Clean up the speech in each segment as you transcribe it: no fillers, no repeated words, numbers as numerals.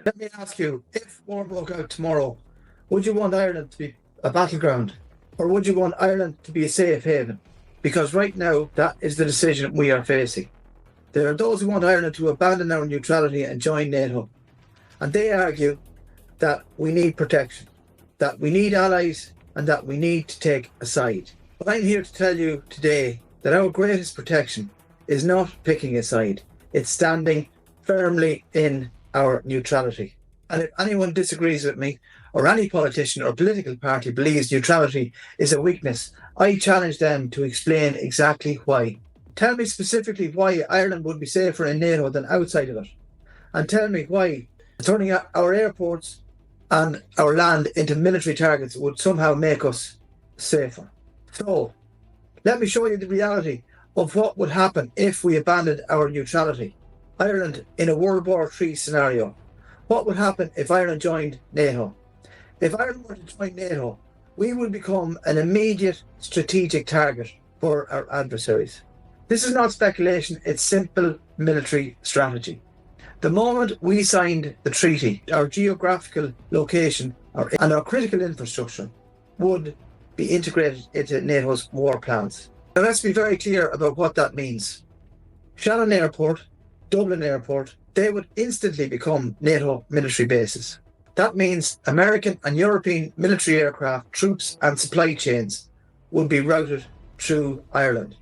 Let me ask you, if war broke out tomorrow, would you want Ireland to be a battleground, or would you want Ireland to be a safe haven? Because right now, that is the decision we are facing. There are those who want Ireland to abandon our neutrality and join NATO, and they argue that we need protection, that we need allies, and that we need to take a side. But I'm here to tell you today that our greatest protection is not picking a side, it's standing firmly in our neutrality. And if anyone disagrees with me, or any politician or political party believes neutrality is a weakness, I challenge them to explain exactly why. Tell me specifically why Ireland would be safer in NATO than outside of it. And tell me why turning our airports and our land into military targets would somehow make us safer. So, let me show you the reality of what would happen if we abandoned our neutrality. Ireland in a World War III scenario. What would happen if Ireland joined NATO? If Ireland were to join NATO, we would become an immediate strategic target for our adversaries. This is not speculation, it's simple military strategy. The moment we signed the treaty, our geographical location and our critical infrastructure would be integrated into NATO's war plans. Now let's be very clear about what that means. Shannon Airport, Dublin Airport, they would instantly become NATO military bases. That means American and European military aircraft, troops and supply chains would be routed through Ireland.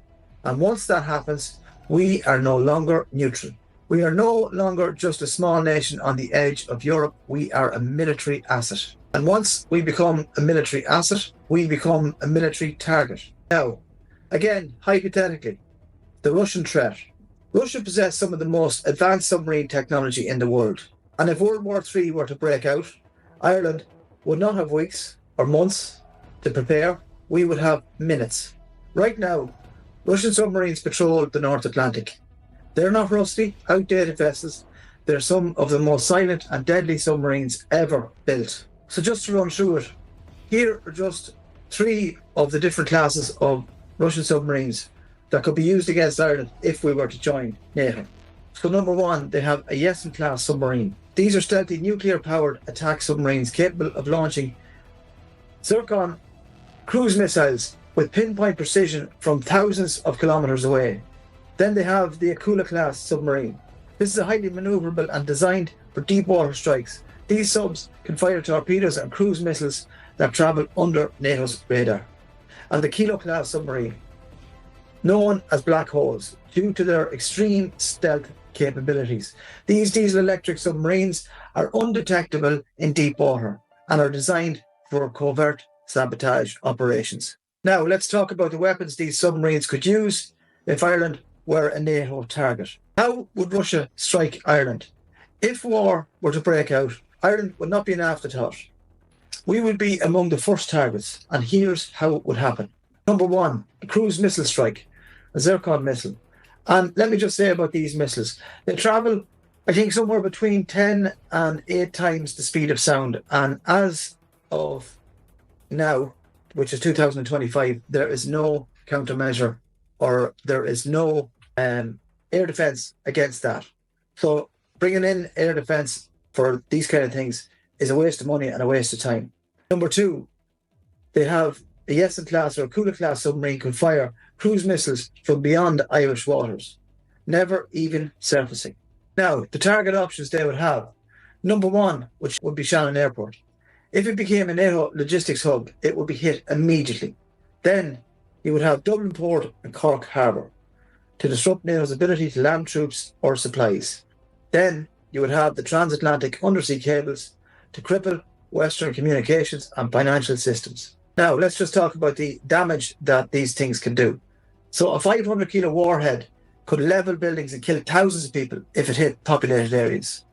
And once that happens, we are no longer neutral. We are no longer just a small nation on the edge of Europe. We are a military asset. And once we become a military asset, we become a military target. Now, again, hypothetically, the Russian threat. Russia possessed some of the most advanced submarine technology in the world. And if World War III were to break out, Ireland would not have weeks or months to prepare. We would have minutes. Right now, Russian submarines patrol the North Atlantic. They're not rusty, outdated vessels. They're some of the most silent and deadly submarines ever built. So just to run through it, here are just 3 of the different classes of Russian submarines that could be used against Ireland if we were to join NATO. So number 1, they have a Yesen-class submarine. These are stealthy nuclear-powered attack submarines capable of launching Zircon cruise missiles with pinpoint precision from thousands of kilometers away. Then they have the Akula-class submarine. This is a highly maneuverable and designed for deep water strikes. These subs can fire torpedoes and cruise missiles that travel under NATO's radar. And the Kilo-class submarine, known as black holes due to their extreme stealth capabilities. These diesel-electric submarines are undetectable in deep water and are designed for covert sabotage operations. Now, let's talk about the weapons these submarines could use if Ireland were a NATO target. How would Russia strike Ireland? If war were to break out, Ireland would not be an afterthought. We would be among the first targets, and here's how it would happen. Number 1, a cruise missile strike, a Zircon missile. And let me just say about these missiles, they travel, I think, somewhere between 10 and 8 times the speed of sound. And as of now, which is 2025, there is no countermeasure or there is no air defense against that. So bringing in air defense for these kind of things is a waste of money and a waste of time. Number 2, they have a Yesen-class or a Kula-class submarine could fire cruise missiles from beyond Irish waters, never even surfacing. Now, the target options they would have. Number 1, which would be Shannon Airport. If it became a NATO logistics hub, it would be hit immediately. Then you would have Dublin Port and Cork Harbour to disrupt NATO's ability to land troops or supplies. Then you would have the transatlantic undersea cables to cripple Western communications and financial systems. Now, let's just talk about the damage that these things can do. So a 500-kilo warhead could level buildings and kill thousands of people if it hit populated areas.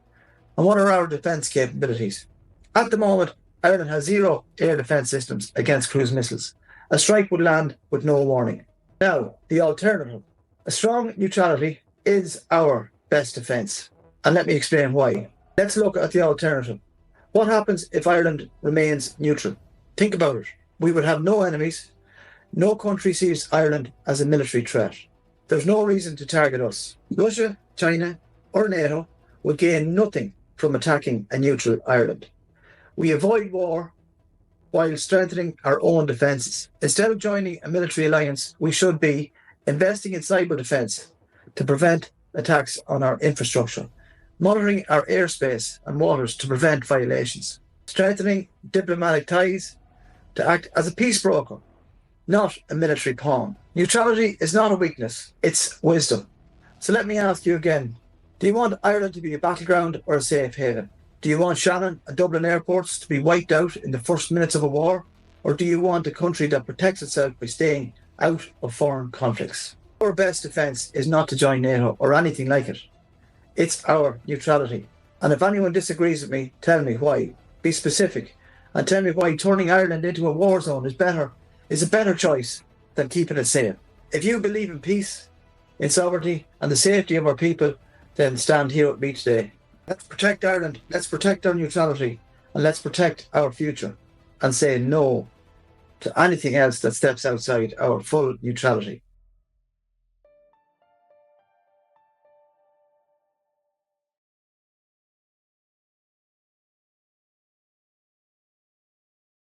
And what are our defence capabilities? At the moment, Ireland has 0 air defence systems against cruise missiles. A strike would land with no warning. Now, the alternative. A strong neutrality is our best defence. And let me explain why. Let's look at the alternative. What happens if Ireland remains neutral? Think about it. We would have no enemies. No country sees Ireland as a military threat. There's no reason to target us. Russia, China, or NATO would gain nothing from attacking a neutral Ireland. We avoid war while strengthening our own defences. Instead of joining a military alliance, we should be investing in cyber defence to prevent attacks on our infrastructure, monitoring our airspace and waters to prevent violations, strengthening diplomatic ties to act as a peace broker, not a military pawn. Neutrality is not a weakness, it's wisdom. So let me ask you again, do you want Ireland to be a battleground or a safe haven? Do you want Shannon and Dublin airports to be wiped out in the first minutes of a war? Or do you want a country that protects itself by staying out of foreign conflicts? Our best defence is not to join NATO or anything like it. It's our neutrality. And if anyone disagrees with me, tell me why. Be specific and tell me why turning Ireland into a war zone is a better choice than keeping it safe. If you believe in peace, in sovereignty and the safety of our people, then stand here with me today. Let's protect Ireland, let's protect our neutrality, and let's protect our future and say no to anything else that steps outside our full neutrality.